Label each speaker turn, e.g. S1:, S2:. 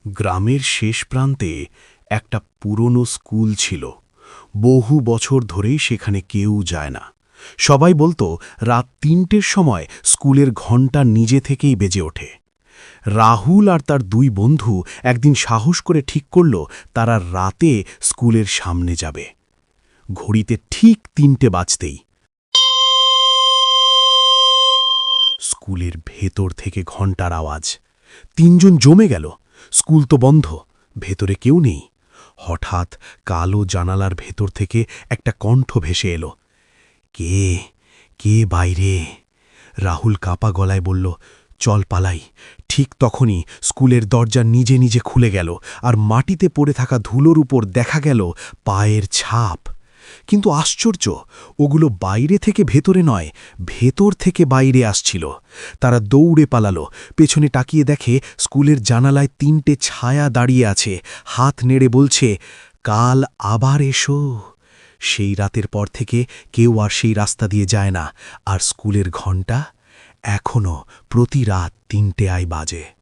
S1: গ্রামের শেষ প্রান্তে একটা পুরনো স্কুল ছিল। বহু বছর ধরেই সেখানে কেউ যায় না। সবাই বলতো রাত ৩টের সময় স্কুলের ঘণ্টা নিজে থেকেই বেজে ওঠে। রাহুল আর তার দুই বন্ধু একদিন সাহস করে ঠিক করল তারা রাতে স্কুলের সামনে যাবে। ঘড়িতে ঠিক ৩টে বাজতেই স্কুলের ভেতর থেকে ঘণ্টার আওয়াজ। তিনজন জমে গেল। স্কুল তো বন্ধ, ভেতরে কেউ নেই। হঠাৎ কালো জানালার ভেতর থেকে একটা কণ্ঠ ভেসে এলো। কে কে বাইরে? রাহুল কাঁপা গলায় বলল, চল পালাই। ঠিক তখনই স্কুলের দরজা নিজে নিজে খুলে গেল, আর মাটিতে পড়ে থাকা ধুলোর উপর দেখা গেল পায়ের ছাপ। কিন্তু আশ্চর্য, ওগুলো বাইরে থেকে ভেতরে নয়, ভেতর থেকে বাইরে আসছিল। তারা দৌড়ে পালালো। পেছনে তাকিয়ে দেখে স্কুলের জানালায় ৩টে ছায়া দাঁড়িয়ে আছে, হাত নেড়ে বলছে, কাল আবার এসো। সেই রাতের পর থেকে কেউ আর সেই রাস্তা দিয়ে যায় না, আর স্কুলের ঘণ্টা এখনও প্রতি রাত ৩টে বাজে।